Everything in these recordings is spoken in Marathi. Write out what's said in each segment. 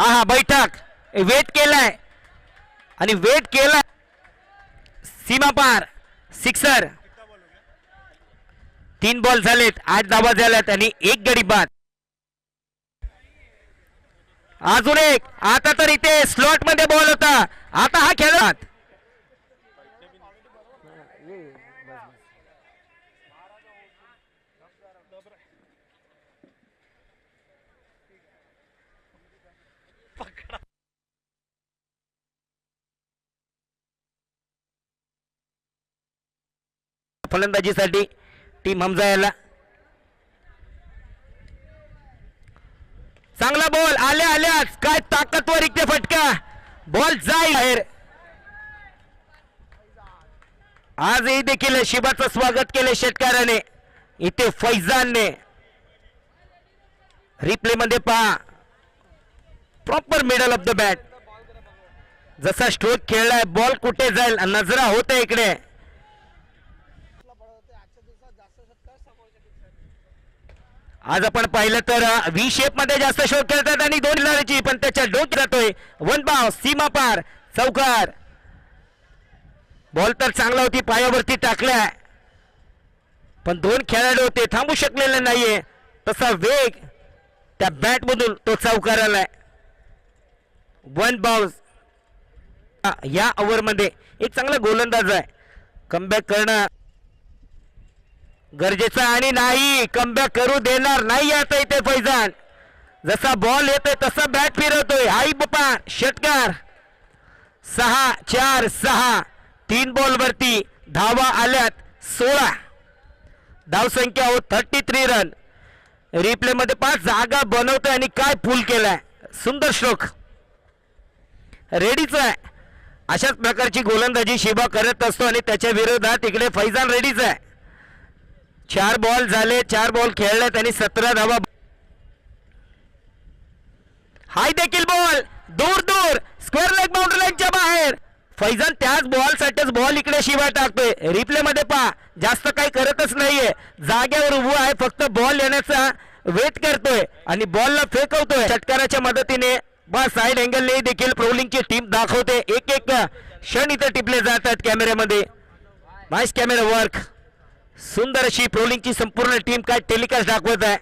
हा बैठक वेट केलाय आणि वेट केलाय सीमा पार सिक्सर 3 बॉल झालेत 8 धावा झाल्यात आणि 1 गडी बाद अजून एक आता तर इथे स्लॉट मध्ये बॉल होता आता हा खेळत फलंदाजीसाठी टीम हमजा याला चांगला बॉल आल्या आल्याच काय ताकदवर इथे फटका बॉल जाईल बाहेर आजही देखील शिबाचं स्वागत केले षटकाराने इथे फैजानने रिप्ले मध्ये पहा proper middle of the bat जसा स्ट्रोक खेळलाय बॉल कुठे जाईल नजरा होते इकडे आज आपण पाहिलं तर व्ही शेप मध्ये जास्त शॉट खेळतात आणि 2 खिलाडीची पण त्याच्या डोक्यात जातोय 1 बाव सीमा पार चौकार बॉल तर चांगला होती पायावरती टाकलाय पण 2 खेळाडू होते थांबू शकलेले नाहीये तसा वेग त्या बॅट मधून तो चौकार आलाय 1 बाव या ओव्हर मध्ये एक चांगला गोलंदाज आहे कमबॅक करणं गरजेचं आणि नाही कमबॅक करू देणार नाही आता इथे फैजान जसा बॉल येतोय तसा बॅट फिरवतोय आई बापा षटकार 6-4-6 3 बॉल वरती धावा आल्यात 16 धावसंख्या हो 33 रन रिप्ले मध्ये 5 जागा बनवतोय आणि काय पूल केलाय सुंदर स्ट्रोक रेडीच आहे अशाच प्रकारची गोलंदाजी शिबा करत असतो आणि त्याच्या विरोधात इकडे फैजान रेडीच आहे 4 बॉल झाले 4 बॉल खेळले आणि 17 धावा हाय देखील बॉल दूर दूर स्क्वेअर लेग बाउंड्री लाईनच्या बाहेर फैजान त्याच बॉल साठीच बॉल इकडे शिवा टाकतोय रिप्ले मध्ये पहा जास्त काही करतच नाहीये जागेवर उभा आहे फक्त बॉल येण्याचा वेट करतोय आणि बॉलला फेकवतोय षटकाराच्या मदतीने बा साइड अँगलने देखील प्रोलिंगची टीम दाखवते एक एक क्षण इथे टिपले जातात कॅमेऱ्यामध्ये नाईस कॅमेरा वर्क सुंदर अशी प्रोलिंगची संपूर्ण टीम काय टेलिकास्ट दाखवत आहे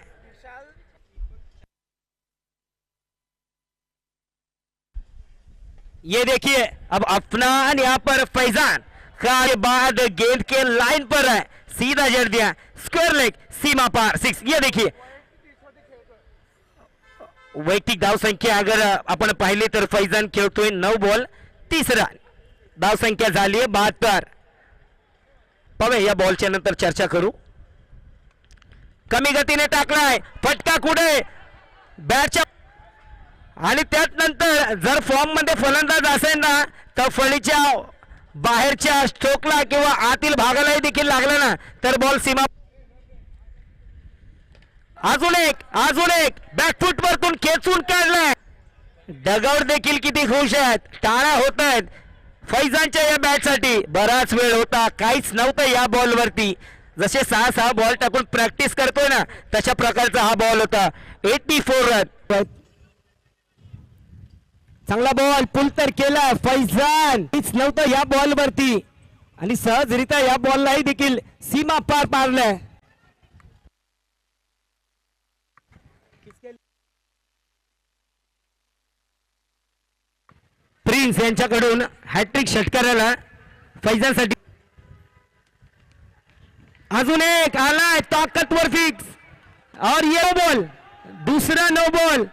ये देखिए अब अफनान यहाँ पर फैजान का के बाद गेंद के लाइन पर है सीधा जड़ दिया स्क्वायर लेग सीमा पार 6 ये देखिए वैयक्तिक धाव संख्या अगर आपण पाहिली तर फैजान खेळतोय 9 बॉल 30 रन धाव संख्या झाली आहे 72 पावे या बॉलच्या नंतर चर्चा करू कमी गतीने टाकलाय फटका कुठे बॅटच्या आणि त्यात नंतर जर फॉर्म मध्ये फलंदाज असेल ना तर फळीच्या बाहेरच्या स्ट्रोकला किंवा आतील भागालाही देखील लागला ना तर बॉल सीमा अजून एक बॅकफुट वरतून खेचून काढलाय डगआउट देखील किती खुश आहेत टाळ्या होत आहेत फैजानच्या या बॅट साठी बराच वेळ होता काहीच नव्हतं या बॉल वरती जसे 6 बॉल टाकून प्रॅक्टिस करतोय ना तशा प्रकारचा हा बॉल होता 84 रन चांगला बॉल पुल तर केला फैजान काहीच नव्हतं या बॉल वरती आणि सहजरित्या या बॉललाही देखील सीमा पार पाडलाय प्रिन्स यांच्याकडून हॅट्रिक षटकाराला फैजानसाठी अजून एक आलाय ताकदवर फिक्स और ये बॉल दूसरा नो बॉल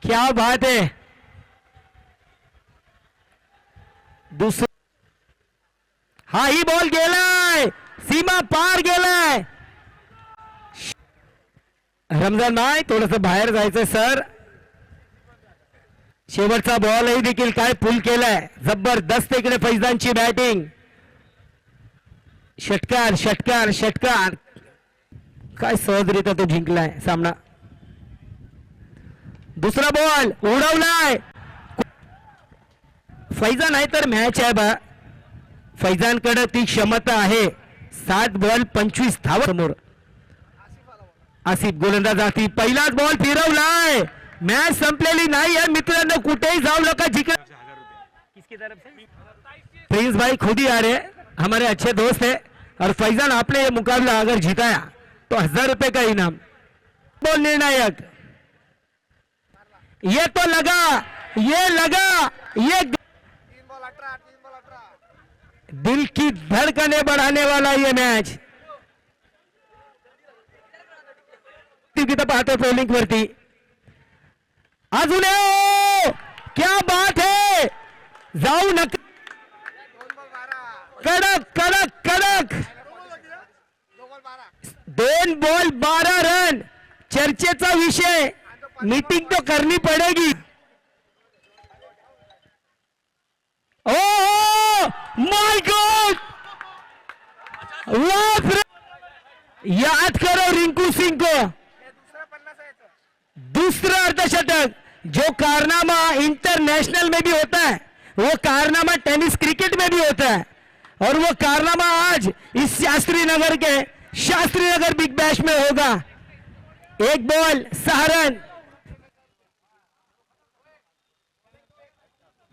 क्या बात है दूसरा हा ही बॉल गेलाय सीमा पार गेलाय रमजान नाही थोडस बाहेर जायचं सर शेवटचा बॉलही देखील काय पुल केलाय जबरदस्त इकडे फैजानची बॅटिंग षटकार षटकार षटकार काय सहजरित्या तो जिंकलाय सामना दुसरा बॉल उडवलाय फैजान आहे तर मॅच आहे बा फैजानकडे ती क्षमता आहे 7 बॉल 25 धावा समोर आसिफ गोलंदाज हाती, पहिलाच बॉल फिरवलाय. मॅच संपलेली नाही आहे मित्रांनो, कुठेही जाऊ नका. जिकडे प्रिंस भाई खुद ही आ रहे हैं, हमारे अच्छे दोस्त है. और फैजान आपने ये मुकाबला अगर जीताया तो 1000 रुपए का इनाम. बॉल निर्णायक, ये तो लगा, ये लगा, ये दिल की धड़कनें बढ़ाने वाला ये मैच. तिथं पाहतो ट्रोलिंग वरती अजून क्या बात है. जाऊ नका, कडक कडक कडक. 2 बॉल 12 रन. चर्चेचा विषय, मीटिंग तो करनी पड़ेगी. ओ माय गॉड, याद करो रिंकू सिंह को. दूसरा अर्धशतक जो कारनामा इंटरनेशनल में भी होता है, वो कारनामा टेनिस क्रिकेट में भी होता है. और वो कारनामा आज इस शास्त्री नगर बिग बैश में होगा. 1 बॉल 6 रन.